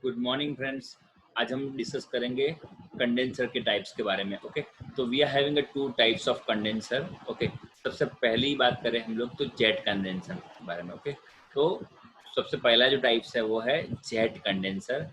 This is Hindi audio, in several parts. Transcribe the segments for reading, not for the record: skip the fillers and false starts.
Good morning friends. आज हम डिस्कस करेंगे कंडेंसर के टाइप्स के बारे में। ओके, तो we are having two types of condenser. Okay, सबसे पहली बात करें हम लोग तो जेट कंडेंसर के बारे में। ओके, तो सबसे पहला जो टाइप्स है वो है जेट कंडेंसर,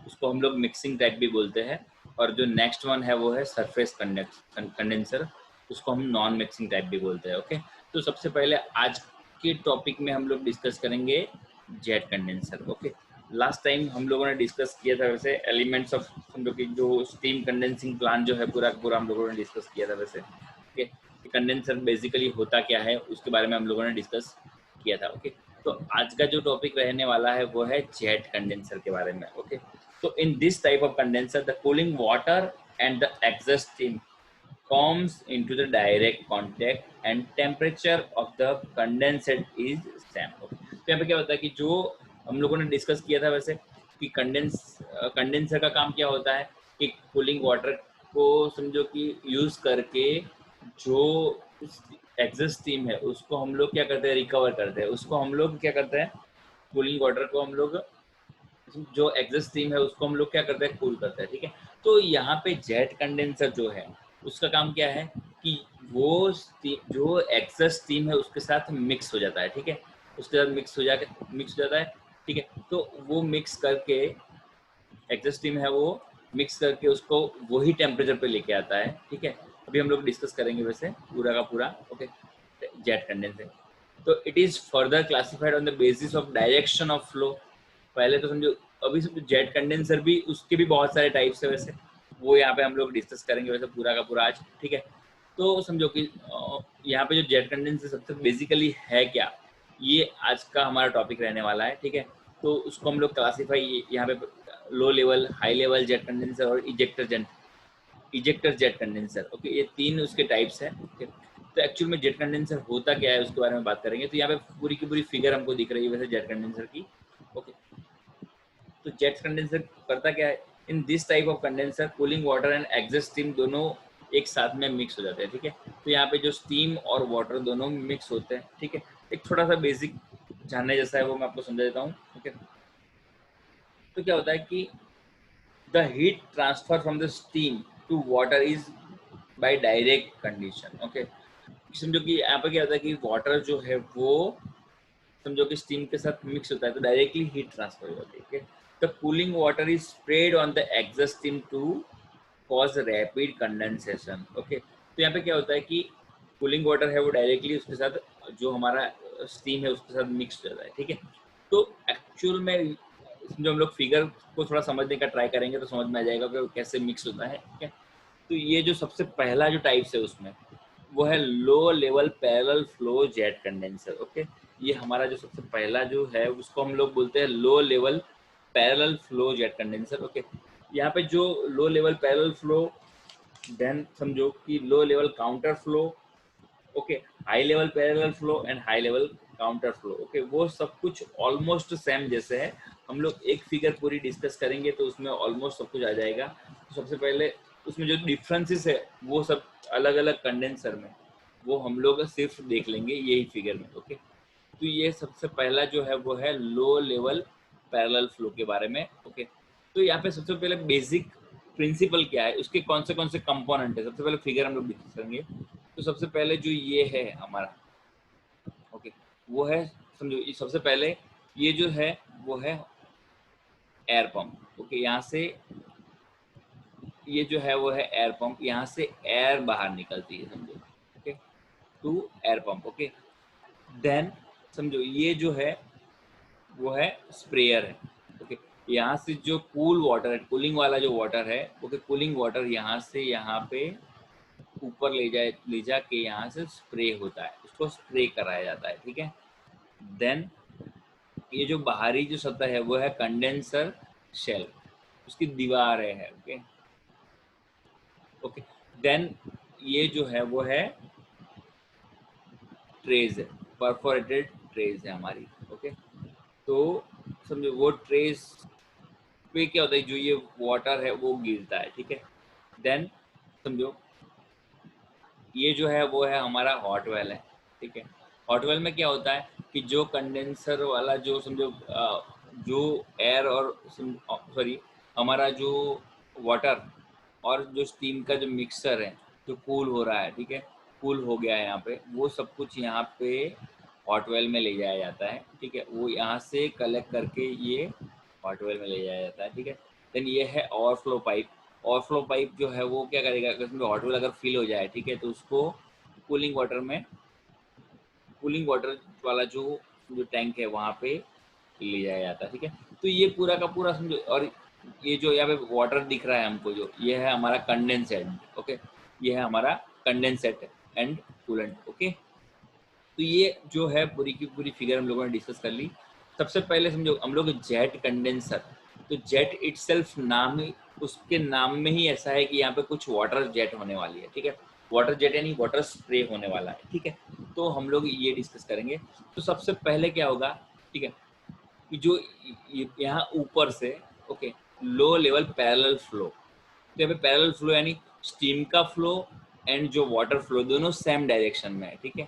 उसको हम लोग मिक्सिंग टाइप भी बोलते हैं। और जो नेक्स्ट वन है वो है सरफेस कंडेंसर, उसको हम नॉन मिक्सिंग टाइप भी बोलते हैं। ओके, तो सबसे पहले आज के टॉपिक में हम लोग डिस्कस करेंगे jet condenser. Okay, last time हम लोगों ने डिस्कस किया था वैसे एलिमेंट्स ऑफ हम लोग की जो स्टीम कंडेंसिंग प्लांट जो है पूरा हम लोगों ने डिस्कस किया था वैसे। ओके, कंडेंसर बेसिकली होता क्या है उसके बारे में हम लोगों ने डिस्कस किया था। ओके, तो आज का जो टॉपिक रहने वाला है वो है जेट कंडेंसर के बारे में। ओके, तो in this type of condenser the cooling water and the exhaust steam comes into the direct contact and temperature of the condensate is same। तो यहाँ पे क्या होता है कि जो हम लोगों ने डिस्कस किया था वैसे कि कंडेंसर का काम क्या होता है कि कूलिंग वाटर को समझो कि यूज करके जो एग्जॉस्ट स्टीम है उसको हम लोग क्या करते हैं, रिकवर करते हैं। उसको हम लोग क्या करते हैं, कूलिंग वाटर को हम लोग जो एग्जॉस्ट स्टीम है उसको हम लोग क्या करते हैं, कूल करते हैं। ठीक है, तो यहाँ पे जेट कंडेंसर जो है उसका काम क्या है कि वो जो एग्जॉस्ट स्टीम है उसके साथ मिक्स हो जाता है। ठीक है, उसके साथ मिक्स हो जाता है। ठीक है, तो वो मिक्स करके एग्जॉस्ट स्टीम है वो मिक्स करके उसको वही टेम्परेचर पे लेके आता है। ठीक है, अभी हम लोग डिस्कस करेंगे वैसे पूरा का पूरा। ओके, जेट कंडेंसर तो it is further classified on the basis of direction of flow. पहले तो समझो, अभी समझो जेट कंडेंसर भी उसके भी बहुत सारे टाइप्स है वैसे, वो यहाँ पे हम लोग डिस्कस करेंगे वैसे पूरा का पूरा आज। ठीक है, तो समझो कि यहाँ पे जो जेट कंडेंसर सबसे बेसिकली है क्या, ये आज का हमारा टॉपिक रहने वाला है। ठीक है, तो उसको हम लोग क्लासीफाई यहाँ पे low level, high level jet condenser और इजेक्टर जेट कंडेंसर। ओके, ये तीन उसके टाइप्स हैं। ओके, तो एक्चुअल में जेट कंडेंसर होता क्या है उसके बारे में बात करेंगे। तो यहाँ पे पूरी की पूरी फिगर हमको दिख रही है वैसे जेट कंडेंसर की। ओके, तो जेट कंडेंसर करता क्या है, in this type of condenser cooling water and exhaust steam दोनों एक साथ में मिक्स हो जाते हैं। ठीक है, तो यहाँ पे जो स्टीम और वाटर दोनों मिक्स होते हैं। ठीक है, एक थोड़ा सा बेसिक जानने जैसा है वो मैं आपको समझा देता हूँ। ओके, तो क्या होता है कि the heat transfer from the steam to water is by direct condition. Okay, समझो कि यहाँ पे क्या होता है कि वाटर जो है वो समझो कि स्टीम के साथ मिक्स होता है तो डायरेक्टली हीट ट्रांसफर हो जाती है। The cooling water is spread on the exhaust steam to cause rapid condensation. Okay, तो यहाँ पे क्या होता है कि कूलिंग वाटर है वो डायरेक्टली उसके साथ जो हमारा स्टीम है उसके साथ मिक्स हो जाता है। ठीक है, तो एक्चुअल में जो हम लोग फिगर को थोड़ा समझने का ट्राई करेंगे तो समझ में आ जाएगा कि कैसे मिक्स होता है। ठीक है, तो ये जो सबसे पहला जो टाइप्स है उसमें वो है लो level parallel flow jet condenser. Okay, ये हमारा जो सबसे पहला जो है उसको हम लोग बोलते हैं low level parallel flow jet condenser. Okay, यहाँ पे जो low level parallel flow, then समझो कि low level counter flow. Okay, high level parallel flow and high level counter flow. Okay, वो सब कुछ ऑलमोस्ट सेम जैसे है। हम लोग एक फिगर पूरी डिस्कस करेंगे तो उसमें ऑलमोस्ट सब कुछ आ जाएगा। तो सबसे पहले उसमें जो डिफरेंसेस है वो सब अलग अलग कंडेंसर में वो हम लोग सिर्फ देख लेंगे यही फिगर में। ओके, तो ये सबसे पहला जो है वो है लो लेवल पैरेलल फ्लो के बारे में। ओके, तो यहाँ पे सबसे पहले बेसिक प्रिंसिपल क्या है, उसके कौन से कंपोनेंट है, सबसे पहले फिगर हम लोग डिस्कस करेंगे। तो सबसे पहले जो ये है हमारा, ओके, वो है समझो ये सबसे पहले ये जो है वो है एयर पंप। ओके, यहाँ से ये जो है वो है एयर पंप, यहाँ से एयर बाहर निकलती है समझो। Okay, two air pump. Okay, then समझो ये जो है वो है स्प्रेयर है। ओके, यहाँ से जो कूल वाटर है, कूलिंग वाला जो वाटर है, ओके, कूलिंग वाटर यहाँ से यहाँ पे ऊपर ले जाके यहाँ से स्प्रे होता है, उसको स्प्रे कराया जाता है। ठीक है, देन ये जो बाहरी जो सतह है वो है कंडेंसर शेल, उसकी दीवार है। ओके, ओके, देन ये जो है वो है ट्रेज है, परफोरेटेड ट्रेज है हमारी। ओके, तो समझो वो ट्रेस पे क्या होता है, जो ये वाटर है वो गिरता है। ठीक है, देन समझो ये जो है वो है हमारा हॉट वेल है। ठीक है, हॉट वेल में क्या होता है कि जो कंडेंसर वाला जो समझो जो एयर और सॉरी हमारा जो वाटर और जो स्टीम का जो मिक्सचर है जो कूल हो रहा है, ठीक है, कूल हो गया है यहाँ पे, वो सब कुछ यहाँ पे हॉट वेल में ले जाया जाता है, ठीक है, वो यहाँ से कलेक्ट करके ये हॉट वेल में ले जाया जाता है, ठीक है। देन ये है ओवरफ्लो पाइप। ओवरफ्लो पाइप जो है वो क्या करेगा, अगर उसमें हॉट वेल अगर फिल हो जाए, ठीक है, तो उसको कूलिंग वाटर में, कूलिंग वाटर वाला जो जो टैंक है वहाँ पे ले जाया जाता है, ठीक है। तो ये पूरा का पूरा समझो, और ये जो यहाँ पे वाटर दिख रहा है हमको, जो ये है हमारा कंडेंसेट, ओके, ये है हमारा कंडेंसेट एंड कूलेंट, ओके। तो ये जो है पूरी की पूरी फिगर हम लोगों ने डिस्कस कर ली। सबसे पहले समझो हम लोग जेट कंडेंसर, तो जेट इटसेल्फ नाम ही, उसके नाम में ही ऐसा है कि यहाँ पे कुछ वाटर जेट होने वाली है, ठीक है, वाटर जेट यानी वाटर स्प्रे होने वाला है, ठीक है। तो हम लोग ये डिस्कस करेंगे। तो सबसे पहले क्या होगा, ठीक है, कि जो यहाँ ऊपर से, ओके, लो लेवल पैरेलल फ्लो, तो यहाँ पे पैरेलल फ्लो यानी स्टीम का फ्लो एंड जो वाटर फ्लो दोनों सेम डायरेक्शन में है, ठीक है,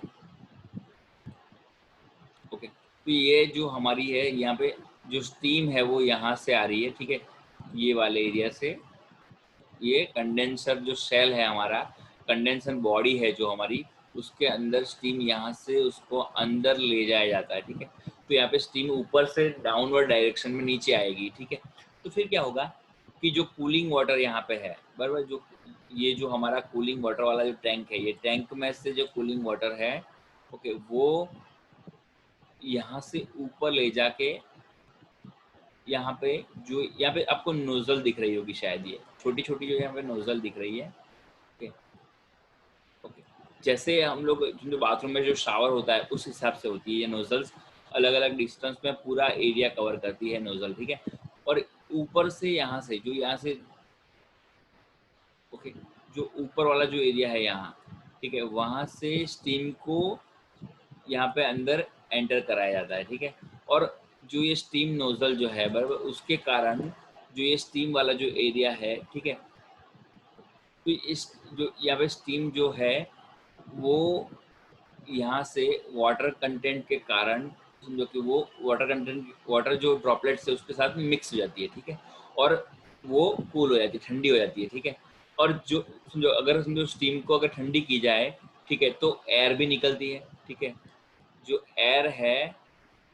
ओके। तो ये जो हमारी है यहाँ पे जो स्टीम है वो यहाँ से आ रही है, ठीक है, ये वाले एरिया से, ये कंडेंसर जो सेल है हमारा, कंडेंसर बॉडी है जो हमारी, उसके अंदर स्टीम यहाँ से उसको अंदर ले जाया जाता है, ठीक है। तो यहाँ पे स्टीम ऊपर से डाउनवर्ड डायरेक्शन में नीचे आएगी, ठीक है। तो फिर क्या होगा कि जो कूलिंग वाटर यहाँ पे है, बराबर, जो ये जो हमारा कूलिंग वाटर वाला जो टैंक है, ये टैंक में से जो कूलिंग वाटर है, ओके, वो यहाँ से ऊपर ले जाके यहाँ पे, जो यहाँ पे आपको नोजल दिख रही होगी शायद, ये छोटी छोटी जो यहाँ पे नोजल दिख रही है, ओके, ओके। जैसे हम लोग जो बाथरूम में जो शावर होता है उस हिसाब से होती है ये नोजल्स, अलग अलग डिस्टेंस में पूरा एरिया कवर करती है नोजल, ठीक है। और ऊपर से यहाँ से जो यहाँ से, ओके, जो ऊपर वाला जो एरिया है यहाँ, ठीक है, वहाँ से स्टीम को यहाँ पे अंदर एंटर कराया जाता है, ठीक है। और जो ये स्टीम नोजल जो है, बराबर, उसके कारण जो ये स्टीम वाला जो एरिया है, ठीक है, तो इस जो यहाँ पे स्टीम जो है वो यहाँ से वाटर कंटेंट के कारण, समझो कि वो वाटर कंटेंट, वाटर जो ड्रॉपलेट्स है उसके साथ मिक्स हो जाती है, ठीक है, और वो कूल हो जाती है, ठंडी हो जाती है, ठीक है। और जो समझो अगर समझो स्टीम को अगर ठंडी की जाए, ठीक है, तो एयर भी निकलती है, ठीक है। जो एयर है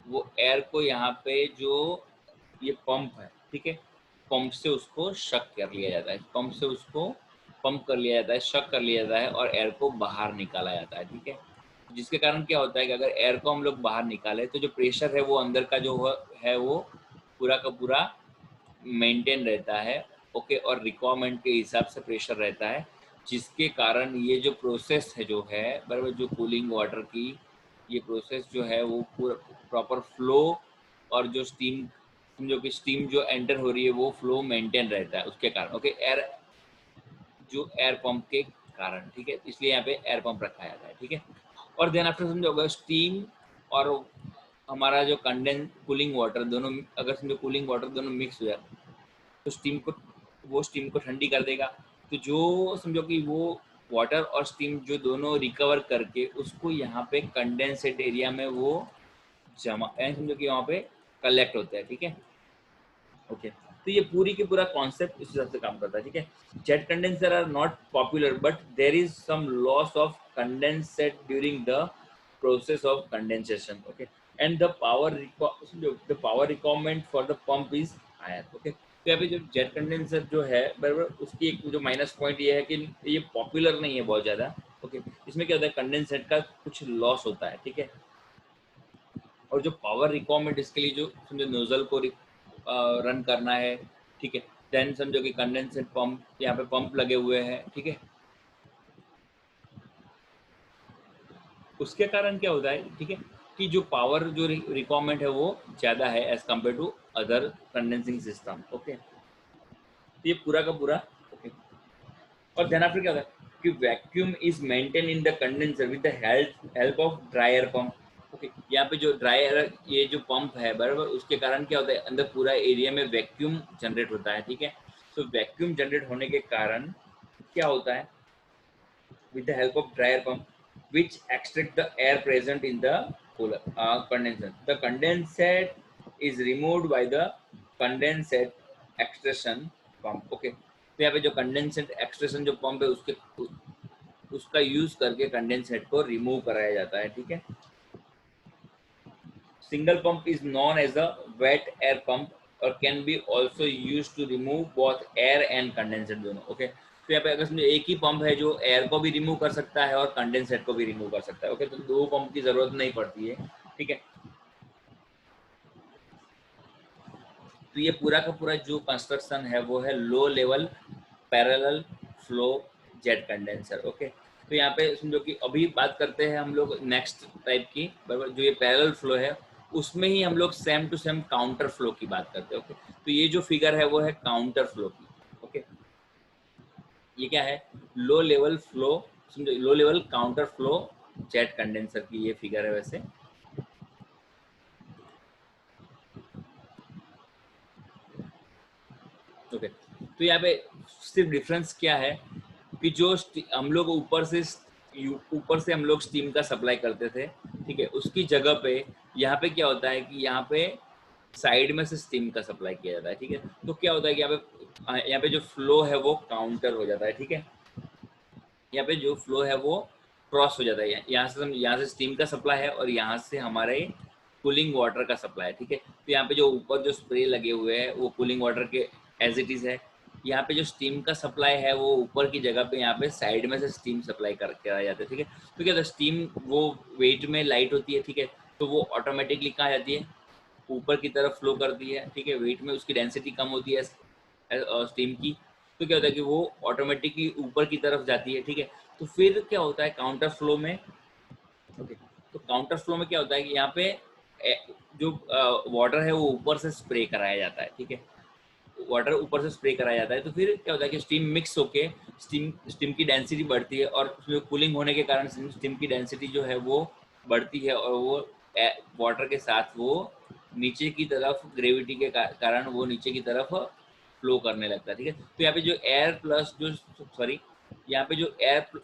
वो एयर को यहाँ पे जो ये पंप है, ठीक है, पंप से उसको शक कर लिया जाता है, पंप से उसको पंप कर लिया जाता है, शक कर लिया जाता है और एयर को बाहर निकाला जाता है, ठीक है। जिसके कारण क्या होता है कि अगर एयर को हम लोग बाहर निकालें तो जो प्रेशर है वो अंदर का जो है वो पूरा का पूरा मेंटेन रहता है, ओके, और रिक्वायरमेंट के हिसाब से प्रेशर रहता है, जिसके कारण ये जो प्रोसेस है जो है, बराबर, जो कूलिंग वाटर की ये प्रोसेस जो है वो पूरा प्रॉपर फ्लो, और जो स्टीम, समझो कि स्टीम जो एंटर हो रही है वो फ्लो मेंटेन रहता है उसके कारण, ओके, एयर, जो एयर पंप के कारण, ठीक है, इसलिए यहाँ पे एयर पंप रखा जाता है, ठीक है। और देन आफ्टर समझो अगर स्टीम और हमारा जो कंडेंस कूलिंग वाटर दोनों, अगर समझो कूलिंग वाटर दोनों मिक्स हो जाए तो स्टीम को, वो स्टीम को ठंडी कर देगा। तो जो समझो कि वो वाटर और स्टीम जो दोनों रिकवर करके उसको यहाँ पे कंडेंसेट एरिया में वो जमा, यानी समझो कि वहाँ पे कलेक्ट होता है, ठीक है, ओके। तो ये पूरी की पूरा कॉन्सेप्ट इस हिसाब से काम करता है, ठीक है। Jet condenser are not popular but there is some loss of condensate during the process of condensation, okay, and the power requirement for the pump is higher, okay. तो यहाँ पे जो जेट कंडेंसर जो है, बराबर, उसकी एक जो माइनस पॉइंट ये है कि ये पॉपुलर नहीं है बहुत ज़्यादा, ओके। इसमें क्या होता है, कंडेंसेट का कुछ लॉस होता है, ठीक है। और जो पावर रिक्वायरमेंट इसके लिए जो समझो नोजल को रन करना है, ठीक है, देन समझो कि कंडेंसेट पंप, यहाँ पे पंप लगे हुए हैं, ठीक है, उसके कारण क्या होता है, ठीक है, कि जो पावर जो रिक्वायरमेंट है वो ज़्यादा है as compare to other condensing system, okay. तो ये पूरा का पूरा, ओके। और ध्यान फिर क्या होता है कि vacuum is maintain in the condenser with the help of dryer pump, okay. यहाँ पे जो ड्रायर, ये जो पंप है, बराबर, उसके कारण क्या होता है, अंदर पूरा एरिया में वैक्यूम जनरेट होता है, ठीक है। तो वैक्यूम जनरेट होने के कारण क्या होता है, with the help of dryer pump which extract the air present in the cooler condenser. The condensate is removed by the condensate extraction pump. Okay, तो यहाँ पे जो कंडेंसेट एक्सट्रेशन जो पंप है उसका यूज करके कंडेंसेट को रिमूव कराया जाता है। ठीक है, single pump is known as a wet air pump और can be also use to remove both air and condensate दोनों। ओके, तो यहाँ पे अगर समझो एक ही पंप है जो एयर को भी रिमूव कर सकता है और कंडेंसेट को भी रिमूव कर सकता है। ओके, तो दो पंप की जरूरत नहीं पड़ती है। ठीक है, तो ये पूरा का पूरा जो कंस्ट्रक्शन है वो है लो level parallel flow jet condenser. Okay, तो यहाँ पे समझो कि अभी बात करते हैं हम लोग नेक्स्ट टाइप की, बराबर, जो ये पैरेलल फ्लो है उसमें ही हम लोग same to same counter flow की बात करते हैं। ओके, तो ये जो फिगर है वो है काउंटर फ्लो की। ओके, ये क्या है, लो लेवल फ्लो, समझो लो level counter flow jet condenser की ये फिगर है वैसे। ओके, तो यहाँ पे सिर्फ डिफरेंस क्या है कि जो हम लोग ऊपर से हम लोग स्टीम का सप्लाई करते थे, ठीक है, उसकी जगह पे यहाँ पे क्या होता है कि यहाँ पे साइड में से स्टीम का सप्लाई किया जाता है। ठीक है, तो क्या होता है कि यहाँ पे जो फ्लो है वो काउंटर हो जाता है। ठीक है, यहाँ पे जो फ्लो है वो क्रॉस हो जाता है, यहाँ से स्टीम का सप्लाई है और यहाँ से हमारे कूलिंग वाटर का सप्लाई है। ठीक है, तो यहाँ पे जो ऊपर जो स्प्रे लगे हुए हैं वो कूलिंग वाटर के एज इट इज है। यहाँ पे जो स्टीम का सप्लाई है वो ऊपर की जगह पे यहाँ पे साइड में से स्टीम सप्लाई कराया जाता है। ठीक है, तो क्या स्टीम वो वेट में लाइट होती है। ठीक है, तो वो ऑटोमेटिकली कहाँ जाती है, ऊपर की तरफ फ्लो करती है। ठीक है, वेट में उसकी डेंसिटी कम होती है स्टीम की, तो क्या होता है कि वो ऑटोमेटिकली ऊपर की तरफ जाती है। ठीक है, तो फिर क्या होता है काउंटर फ्लो में। ओके, तो काउंटर फ्लो में क्या होता है कि यहाँ पे जो वाटर है वो ऊपर से स्प्रे कराया जाता है। ठीक है, वाटर ऊपर से स्प्रे कराया जाता है, तो फिर क्या होता है कि स्टीम मिक्स होके स्टीम की डेंसिटी बढ़ती है और उसमें कूलिंग होने के कारण स्टीम की डेंसिटी जो है वो बढ़ती है और वो वाटर के साथ वो नीचे की तरफ ग्रेविटी के कारण वो नीचे की तरफ फ्लो करने लगता है। ठीक है, तो यहाँ पे जो एयर प्लस जो सॉरी यहाँ पे जो एयर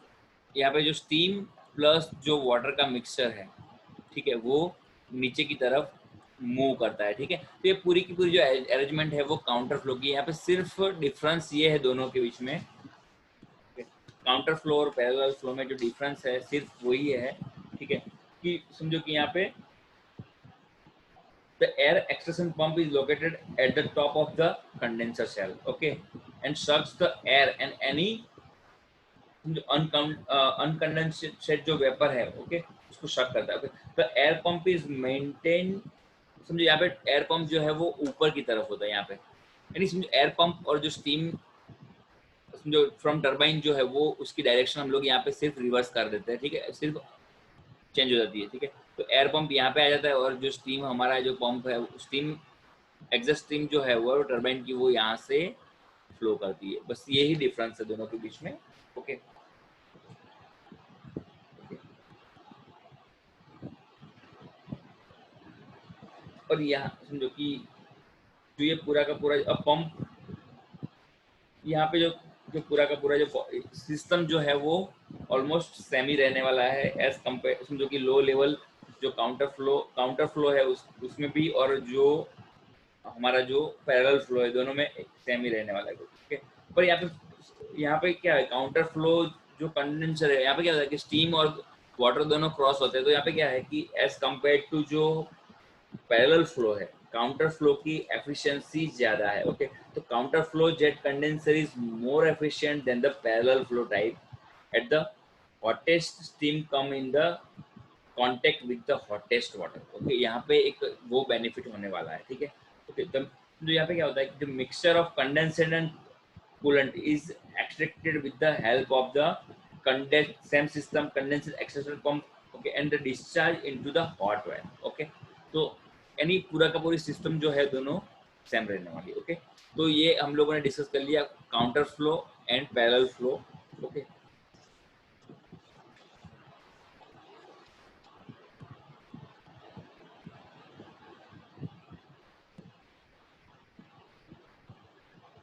यहाँ पे जो स्टीम प्लस जो वाटर का मिक्सचर है, ठीक है, वो नीचे की तरफ मूव करता है। ठीक है, तो ये पूरी की पूरी जो अरेंजमेंट है वो काउंटर फ्लो की। यहाँ पे सिर्फ डिफरेंस ये है दोनों के बीच में, काउंटर फ्लो और पैरेलल फ्लो में जो डिफरेंस है सिर्फ वही है। ठीक है, कि समझो कि यहाँ पे the air extraction pump is located at the top of the condenser shell, okay, and sucks the air and any अनकंडेंसेड जो वेपर है, ओके, उसको शक करता है। तो एयर पंप इज मेंटेन, समझो यहाँ पे एयर पंप जो है वो ऊपर की तरफ होता है यहाँ पे, यानी समझो एयर पंप और जो स्टीम समझो फ्रॉम टरबाइन जो है वो उसकी डायरेक्शन हम लोग यहाँ पे सिर्फ रिवर्स कर देते हैं। ठीक है, सिर्फ चेंज हो जाती है। ठीक है, तो एयर पंप यहाँ पे आ जाता है और जो स्टीम हमारा जो पंप है स्टीम एग्जॉस्ट स्टीम जो है वो टरबाइन की वो यहाँ से फ्लो करती है। बस यही डिफरेंस है दोनों के बीच में। ओके, और यहाँ समझो कि जो ये पूरा का पूरा अब पंप यहाँ पे जो पूरा का पूरा जो सिस्टम जो है वो ऑलमोस्ट सेमी रहने वाला है एज कम्पेयर, समझो कि लो लेवल जो काउंटर फ्लो है उसमें भी, और जो हमारा जो पैरेलल फ्लो है दोनों में सेमी रहने वाला है। ठीक है, पर यहाँ पे क्या है, काउंटर फ्लो जो कंडेंसर है यहाँ पे क्या होता है कि स्टीम और वाटर दोनों क्रॉस होते हैं, तो यहाँ पे क्या है कि एज कम्पेयर टू जो पैरेलल फ्लो है काउंटर फ्लो की एफिशिएंसी ज्यादा है। ओके, तो counter flow jet condenser is more efficient then the parallel flow type at the hottest steam come in the contact with the hottest water. Okay, यहाँ पे एक वो बेनिफिट होने वाला है। ठीक है, ओके, तो यहाँ पे क्या होता है कि the mixture of condensate and coolant is extracted with the help of the same system condenser extraction pump, okay, and the discharge into the hot well। okay, तो यानी पूरा का पूरी सिस्टम जो है दोनों सेम रहने वाली। ओके, तो ये हम लोगों ने डिस्कस कर लिया counter flow and parallel flow. Okay,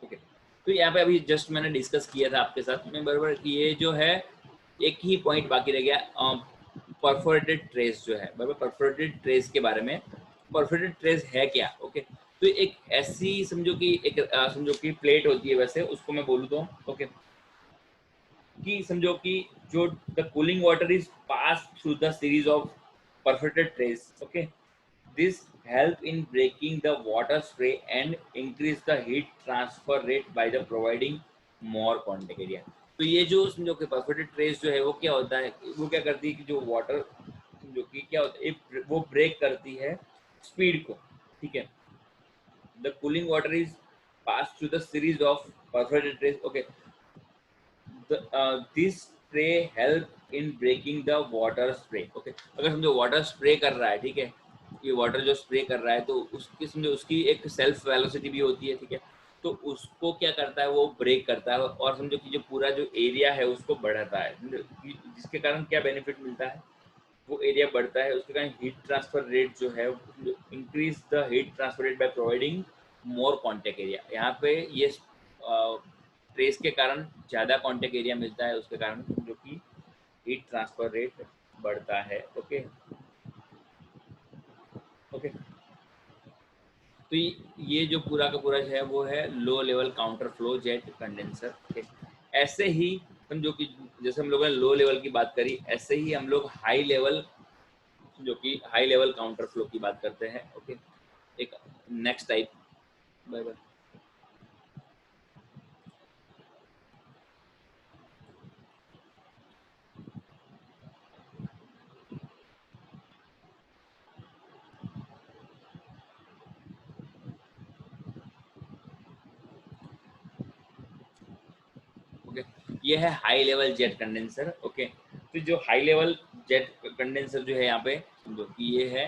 okay, तो यहाँ पे अभी जस्ट मैंने डिस्कस किया था आपके साथ में बराबर कि ये जो है एक ही पॉइंट बाकी रह गया परफोरेटेड ट्रेस जो है बराबर, परफोरेटेड ट्रेस के बारे में। परफोरेटेड ट्रेस है क्या? ओके, तो एक ऐसी समझो कि एक समझो कि प्लेट होती है, वैसे उसको मैं बोलूँ तो ओके, कि समझो कि जो the cooling water is pass through the series of perforated trays, okay, this help in breaking the water spray and increase the heat transfer rate by the providing more contact area। तो ये जो समझो कि परफोरेटेड ट्रेस जो है वो क्या होता है, वो क्या करती है कि जो वाटर जो कि क्या होता है वो ब्रेक करती है स्पीड को, ठीक है। The cooling water is pass through the series of perforated trays, okay, this spray help in breaking the water spray, okay. अगर समझो वाटर स्प्रे कर रहा है, ठीक है, ये वाटर जो स्प्रे कर रहा है तो उसकी समझो उसकी एक सेल्फ वेलोसिटी भी होती है, ठीक है। तो उसको क्या करता है, वो ब्रेक करता है और समझो कि जो पूरा जो एरिया है उसको बढ़ाता है, जिसके कारण क्या बेनिफिट मिलता है, वो एरिया बढ़ता है, उसके कारण हीट ट्रांसफर रेट जो है increase the heat transfer rate by providing more contact area. यहाँ पे ये ट्रेस के कारण ज़्यादा कॉन्टेक्ट एरिया मिलता है, उसके कारण जो कि हीट ट्रांसफर रेट बढ़ता है, ओके ओके। तो ये जो पूरा का पूरा है वो है लो level counter flow jet condenser, okay. ऐसे ही समझो कि जैसे हम लोगों ने लो लेवल की बात करी, ऐसे ही हम लोग हाई लेवल जो कि हाई लेवल काउंटर फ्लो की बात करते हैं, ओके। एक next type, bye bye. Okay, ये है high level jet condenser, okay. तो जो हाई लेवल जेट कंडेंसर जो है यहाँ पे समझो कि ये है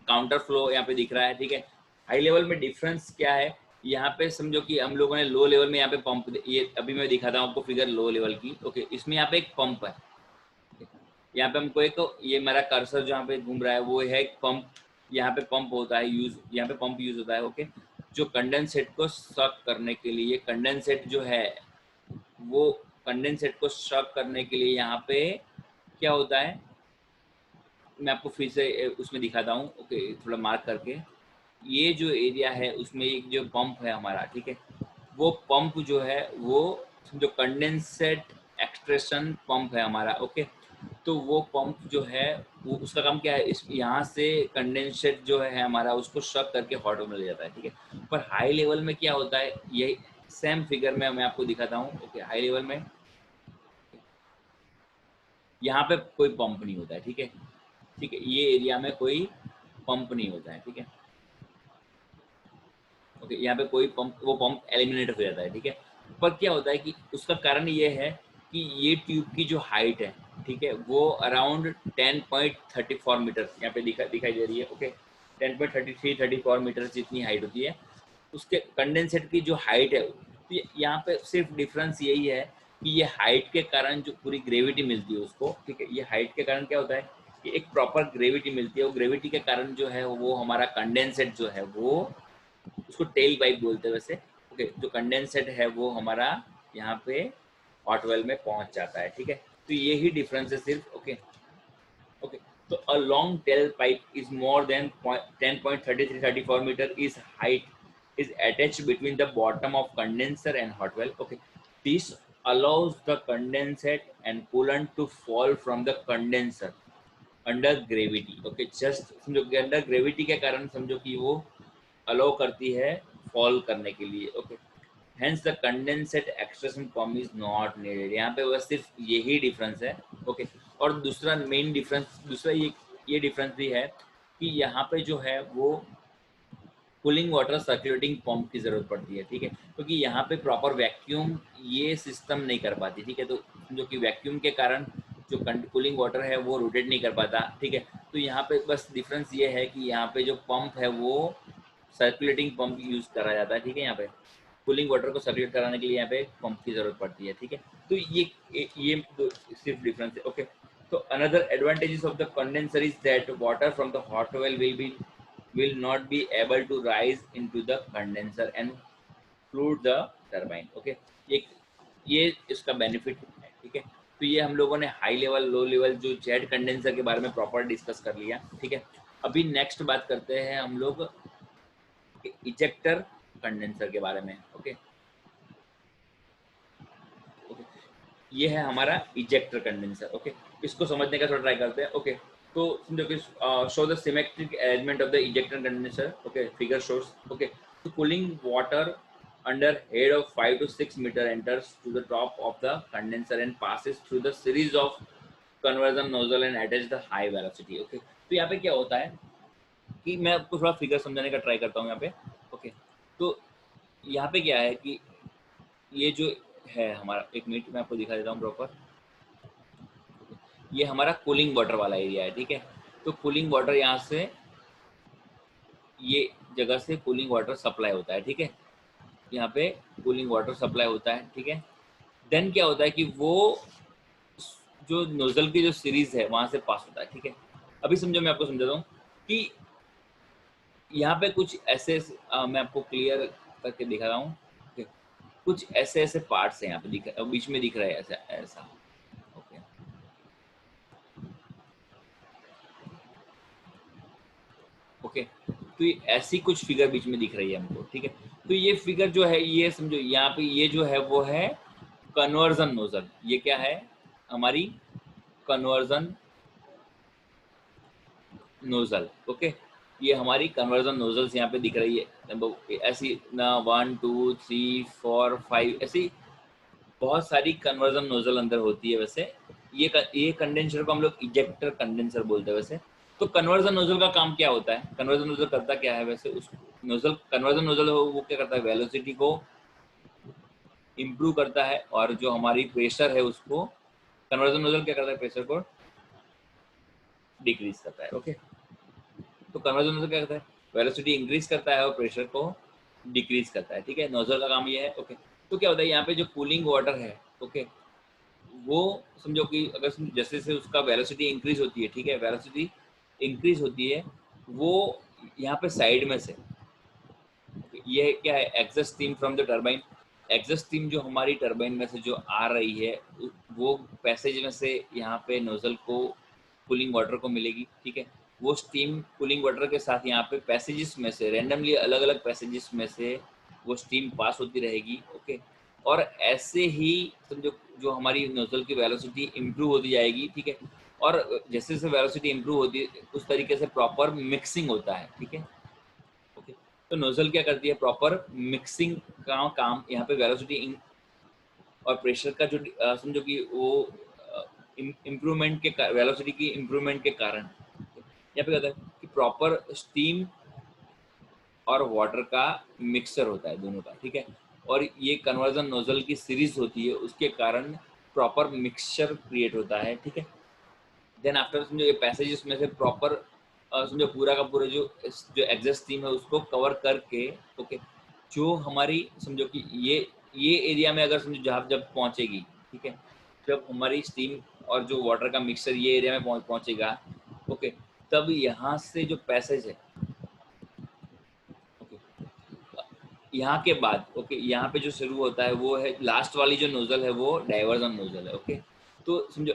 काउंटर फ्लो यहाँ पे दिख रहा है, ठीक है। हाई लेवल में डिफरेंस क्या है, यहाँ पे समझो कि हम लोगों ने लो लेवल में यहाँ पे पंप, ये अभी मैं दिखाता हूँ आपको फिगर लो लेवल की, ओके। इसमें यहाँ पे एक पंप है, यहाँ पे हमको एक, ये मेरा कर्सर जहाँ पे घूम रहा है वो है एक पंप, यहाँ पे पंप होता है यूज, यहाँ पे पंप यूज होता है, ओके। जो कंडेंसेट को सक करने के लिए, कंडेंसेट जो है वो कंडेंसेट को सक करने के लिए यहाँ पे क्या होता है, मैं आपको फिर से उसमें दिखाता हूँ, ओके, थोड़ा मार्क करके। ये जो एरिया है उसमें एक जो पंप है हमारा, ठीक है, वो पंप जो है वो जो कंडेंसेट एक्सट्रेशन पंप है हमारा, ओके। तो वो पंप जो है वो उसका काम क्या है, इस यहाँ से कंडेंसेट जो है हमारा उसको शक करके हॉट में ले जाता है, ठीक है। पर हाई लेवल में क्या होता है, यही सेम फिगर में मैं आपको दिखाता हूँ, ओके। हाई लेवल में यहाँ पे कोई पंप नहीं होता है, ठीक है, ठीक है, ये एरिया में कोई पंप नहीं होता है, ठीक है, ओके। यहाँ पे कोई पंप, वो पंप एलिमिनेट हो जाता है, ठीक है। पर क्या होता है कि उसका कारण ये है कि ये ट्यूब की जो हाइट है, ठीक है, वो अराउंड 10.34 मीटर यहाँ पे दिखाई दे रही है, ओके। 10.33-34 मीटर जितनी हाइट होती है उसके कंडेंसेट की जो हाइट है, तो यहाँ पे सिर्फ डिफरेंस यही है कि ये हाइट के कारण जो पूरी ग्रेविटी मिलती है उसको, ठीक है, ये हाइट के कारण क्या होता है कि एक प्रॉपर ग्रेविटी मिलती है, वो ग्रेविटी के कारण जो है वो हमारा कंडेंसेट जो है वो, उसको टेल पाइप बोलते हैं वैसे, ओके। जो कंडेंसेट है वो हमारा यहाँ पे हॉट वेल में पहुंच जाता है, ठीक है। तो ये ही डिफरेंस है सिर्फ, ओके ओके। तो a long tail pipe is more than 10.33-34 meter is height is attached between the bottom of condenser and hot well, okay. This allows the condensate and coolant to fall from the condenser under gravity, okay। just समझो कि अंडर ग्रेविटी के कारण समझो कि वो अलाउ करती है फॉल करने के लिए, okay. Hence the condensate extraction pump is not needed, यहाँ पे बस सिर्फ यही डिफरेंस है, ओके। और दूसरा मेन डिफरेंस, दूसरा ये डिफरेंस भी है कि यहाँ पे जो है वो कूलिंग वाटर सर्कुलेटिंग पंप की जरूरत पड़ती है, ठीक है, क्योंकि यहाँ पे प्रॉपर वैक्यूम ये सिस्टम नहीं कर पाती, ठीक है। तो जो कि वैक्यूम के कारण जो कूलिंग वाटर है वो रोटेट नहीं कर पाता, ठीक है। तो यहाँ पे बस डिफरेंस ये है कि यहाँ पे जो पंप है वो सर्कुलेटिंग पंप यूज करा जाता है, ठीक है। यहाँ पे कूलिंग वाटर को सर्कुलेट कराने के लिए यहाँ पे पंप की जरूरत पड़ती है, ठीक है। तो ये सिर्फ डिफरेंस है, ओके। तो another advantages of the condenser is that water from the hot well will not be able to rise into the condenser and flood the turbine, okay। ये इसका बेनिफिट है, ठीक है। तो ये हम लोगों ने हाई लेवल लो लेवल जो जेट कंडेंसर के बारे में प्रॉपर डिस्कस कर लिया, ठीक है। अभी नेक्स्ट बात करते हैं हम लोग इजेक्टर कंडेंसर के बारे में। ओके, ये है हमारा इजेक्टर कंडेंसर। ओके, इसको समझने का थोड़ा ट्राई करते हैं। ओके, तो समझो कि show the symmetric arrangement of the ejector condenser. Okay, figure shows. Okay, तो cooling water under head of 5 to 6 meter enters to the top of the condenser and passes through the series of conversion nozzle and attaches the high velocity। Okay, तो यहाँ पे क्या होता है कि मैं आपको थोड़ा फिगर समझाने का ट्राई करता हूँ यहाँ पे। ओके, तो यहाँ पे क्या है कि ये जो है हमारा, एक मिनट मैं आपको दिखा देता हूँ प्रॉपर। ये हमारा कूलिंग वाटर वाला एरिया है, ठीक है। तो कूलिंग वाटर यहाँ से, ये जगह से कूलिंग वाटर सप्लाई होता है, ठीक है। यहाँ पे कूलिंग वाटर सप्लाई होता है, ठीक है। देन क्या होता है कि वो जो नोजल की जो सीरीज है वहां से पास होता है, ठीक है। अभी समझो, मैं आपको समझाता हूँ कि यहाँ पे कुछ ऐसे मैं आपको क्लियर करके दिखा रहा हूँ। कुछ ऐसे ऐसे पार्ट्स हैं यहाँ पे दिख, बीच में दिख रहा है ऐसा ऐसा। ओके, ओके, तो ये ऐसी कुछ फिगर बीच में दिख रही है हमको, ठीक है। तो ये फिगर जो है, ये समझो यहाँ पे ये जो है वो है कन्वर्जन नोजल। ये क्या है? हमारी कन्वर्जन नोजल। ओके, ये हमारी कन्वर्जन नोजल्स यहाँ पे दिख रही है ऐसी ना, 1 2 3 4 5 ऐसी बहुत सारी कन्वर्जन नोजल अंदर होती है। वैसे ये कंडेंसर को हम लोग इजेक्टर कंडेंसर बोलते हैं वैसे। तो कन्वर्जन नोजल का काम क्या होता है? कन्वर्जन नोजल करता क्या है वैसे? उस नोजल, कन्वर्जन नोजल हो वो क्या करता है? वेलोसिटी को इम्प्रूव करता है, और जो हमारी प्रेशर है उसको, कन्वर्जन नोजल क्या करता है? प्रेशर को डिक्रीज करता है। ओके, तो कन्वर्जन नोजल क्या करता है? वेलोसिटी इंक्रीज करता है और प्रेशर को डिक्रीज करता है, ठीक है। नोजल का काम ये है। ओके, तो क्या होता है यहाँ पे जो कूलिंग वाटर है, ओके, वो समझो कि अगर जैसे जैसे उसका वेलोसिटी इंक्रीज होती है, ठीक है, वेलोसिटी इंक्रीज होती है, वो यहाँ पे साइड में से, ये क्या है? Exhaust steam from the turbine. Exhaust steam जो हमारी टरबाइन में से जो आ रही है, वो पैसेज में से यहाँ पे नोजल को, कूलिंग वाटर को मिलेगी, ठीक है। वो स्टीम कूलिंग वाटर के साथ यहाँ पे पैसेजेस में से, रैंडमली अलग अलग पैसेजेस में से वो स्टीम पास होती रहेगी। ओके, और ऐसे ही समझो जो हमारी नोजल की वेलोसिटी इंप्रूव होती जाएगी, ठीक है। और जैसे जैसे वेलोसिटी इंप्रूव होती है उस तरीके से प्रॉपर मिक्सिंग होता है, ठीक है। ओके, तो नोजल क्या करती है? प्रॉपर मिक्सिंग का काम यहाँ पे वेलोसिटी और प्रेशर का जो समझो कि वो इम्प्रूवमेंट के, वेलोसिटी की इम्प्रूवमेंट के कारण यहाँ पे कहता है कि प्रॉपर स्टीम और वाटर का मिक्सचर होता है दोनों का, ठीक है। और ये कन्वर्जन नोजल की सीरीज होती है, उसके कारण प्रॉपर मिक्सचर क्रिएट होता है, ठीक है। देन आफ्टर समझो ये पैसेजेस में से प्रॉपर समझो पूरा का पूरा जो जो एग्जॉस्ट स्टीम है उसको कवर करके, ओके, जो हमारी समझो कि ये एरिया में अगर समझो जहाँ जब पहुँचेगी, ठीक है, जब हमारी स्टीम और जो वाटर का मिक्सचर ये एरिया में पहुँचेगा, ओके, तब यहाँ से जो पैसेज है, ओके, यहाँ के बाद, ओके, यहाँ पे जो शुरू होता है वो है लास्ट वाली जो नोजल है वो डाइवर्जन नोजल है। ओके, तो समझो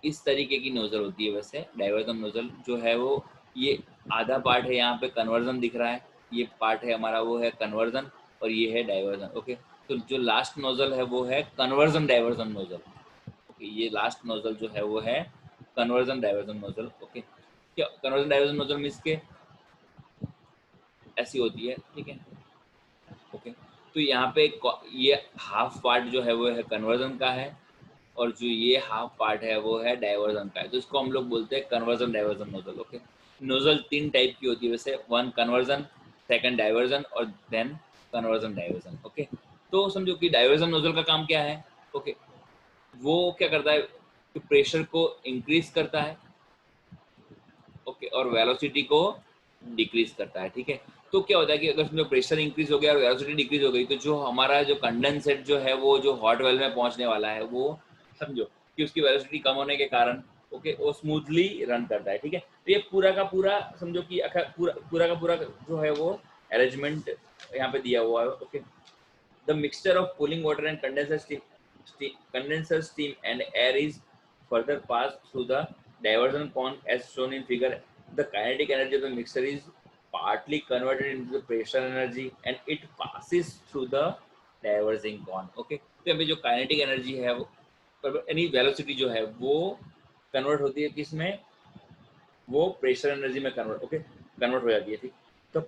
इस तरीके की नोजल होती है वैसे। डाइवर्जन नोजल जो है वो, ये आधा पार्ट है यहाँ पे कन्वर्जन दिख रहा है, ये पार्ट है हमारा वो है कन्वर्जन, और ये है डाइवर्जन। ओके, तो जो लास्ट नोजल है वो है कन्वर्जन डाइवर्जन नोजल। ओके, ये लास्ट नोजल जो है वो है कन्वर्जन डाइवर्जन नोजल। ओके, क्या कन्वर्जन डाइवर्जन नोजल मीन्स के ऐसी होती है, ठीक है। ओके, तो यहाँ पे ये हाफ पार्ट जो है वो है कन्वर्जन का है, और जो ये हाफ पार्ट है वो है डाइवर्जन का है। तो इसको हम लोग बोलते हैं conversion diversion nozzle. Okay, nozzle 3 type की होती है वैसे, 1 कन्वर्जन, 2nd डाइवर्जन, और देन कन्वर्जन डाइवर्जन। ओके, तो समझो कि डाइवर्जन नोजल का काम क्या है? ओके, वो क्या करता है कि प्रेशर को इंक्रीज करता है, ओके, और वेलोसिटी को डिक्रीज करता है, ठीक है। तो क्या होता है कि अगर समझो प्रेशर इंक्रीज हो गया और वेलोसिटी डिक्रीज हो गई, तो जो हमारा जो कंडेंसेट जो है वो जो हॉट वेल में पहुंचने वाला है, वो समझो कि उसकी वेलोसिटी कम होने के कारण, ओके, वो स्मूथली रन करता है, ठीक है। तो ये पूरा का पूरा समझो कि पूरा का पूरा जो है वो अरेंजमेंट यहाँ पे दिया हुआ है। Okay, the mixture of cooling water and condenser steam and air is further passed through the diversion pond as shown in figure the kinetic energy of the mixture is partly converted into the pressure energy and it passes through the diverging cone. Okay, तो यहाँ पे जो काइनेटिक एनर्जी है वो यानी वेलोसिटी जो है वो कन्वर्ट होती है किसमें, वो प्रेशर एनर्जी में कन्वर्ट, ओके, कन्वर्ट हो जाती है, ठीक। तो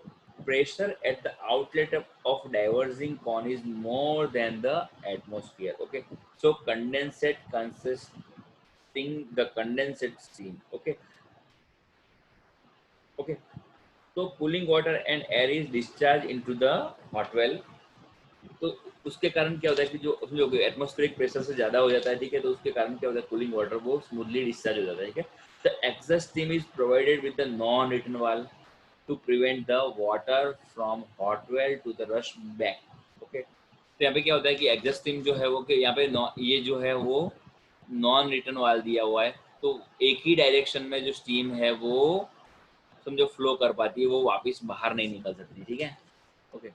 pressure at the outlet of diverging cone is more than the atmosphere, okay. So condensate consisting the condensate steam, okay okay. तो cooling water and air is discharge into the hot well. तो उसके कारण क्या होता है कि जो समझो एटमॉस्फेरिक प्रेशर से ज्यादा हो जाता है, ठीक है, तो उसके कारण क्या होता है, कूलिंग वाटर वो स्मूथली डिस्चार्ज हो जाता है, ठीक है। The exhaust steam is provided with the non return valve to prevent the water from hot well to the rush back, okay. तो यहाँ पे क्या होता है कि एग्जॉस्ट स्टीम जो है वो कि यहाँ पे ये जो है वो नॉन रिटर्न वाल्व दिया हुआ है, तो एक ही डायरेक्शन में जो स्टीम है वो समझो फ्लो कर पाती है, वो वापस बाहर नहीं निकल सकती, ठीक है, ओके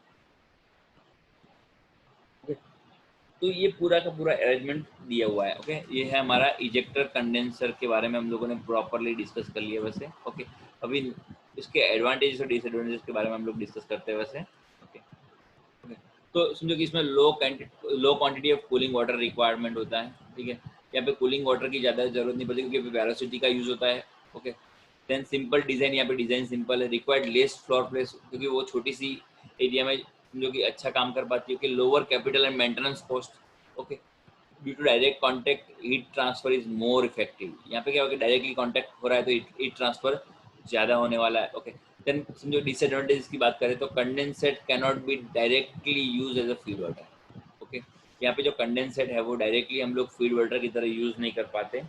ओके। तो ये पूरा का पूरा अरेंजमेंट दिया हुआ है, ओके। ये है हमारा इजेक्टर कंडेंसर के बारे में हम लोगों ने प्रॉपरली डिस्कस कर लिया वैसे, ओके। अभी इसके एडवांटेजेस और डिसएडवांटेजेस के बारे में हम लोग डिस्कस करते हैं वैसे, ओके ओके। तो समझो कि इसमें लो quantity of cooling water requirement होता है, ठीक है। यहाँ पे कूलिंग वाटर की ज़्यादा जरूरत नहीं पड़ती क्योंकि वेलोसिटी का यूज होता है, ओके। देन सिंपल डिजाइन, यहाँ पे डिजाइन सिंपल है, रिक्वायर्ड लेस फ्लोर प्लेस क्योंकि वो छोटी सी एरिया में जो कि अच्छा काम कर पाती है, कि lower capital and maintenance cost, okay. Due to direct contact heat transfer is more effective. यहाँ पे क्या होगा, डायरेक्टली कॉन्टैक्ट हो रहा है तो हीट ट्रांसफर ज्यादा होने वाला है, ओके। देन समझो डिसएडवांटेज की बात करें तो condensate can not be directly use as a feed water, okay. यहाँ पे जो कंडेंसेट है वो डायरेक्टली हम लोग फीड वाटर की तरह यूज नहीं कर पाते,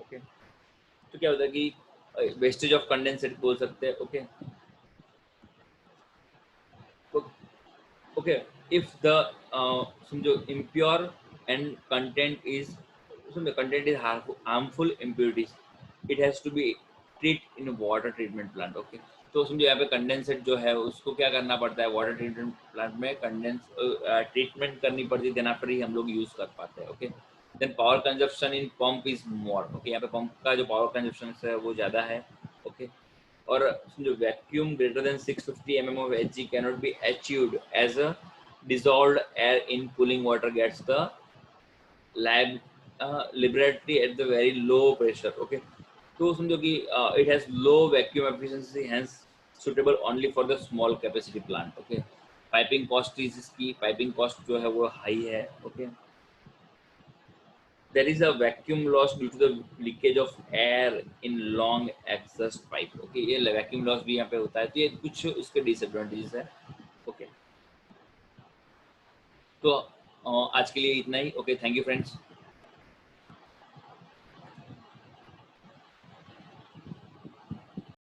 ओके। तो क्या होता है कि वेस्टेज ऑफ कंडेंसेट बोल सकते हैं, ओके ओके। इफ द समझो impure and content is harmful impurities, it has to be treated in water treatment plant, okay. तो समझो यहाँ पे कंडेंसेट जो है उसको क्या करना पड़ता है, वाटर ट्रीटमेंट प्लांट में कंडेंस ट्रीटमेंट करनी पड़ती है, देन आफ्टर ही हम लोग यूज कर पाते हैं, okay. Then power consumption in pump is more, okay. यहाँ पे पंप का जो पावर कंजप्शन है वो ज्यादा है, ओके। और समझो vacuum greater than 650 mm of Hg cannot be achieved as a dissolved air in cooling water gets the lab liberty at the very low pressure, okay। तो समझो कि it has low vacuum efficiency, hence suitable only for the small capacity plant, okay। Piping cost is इसकी, पाइपिंग कॉस्ट जो है वो हाई है, okay. there is a vacuum loss due to the leakage of air in long exhaust pipe, okay। ये vacuum loss भी यहाँ पे होता है, तो ये कुछ इसके डिसएडवांटेजेस है, ओके। तो आज के लिए इतना ही, ओके। Thank you friends.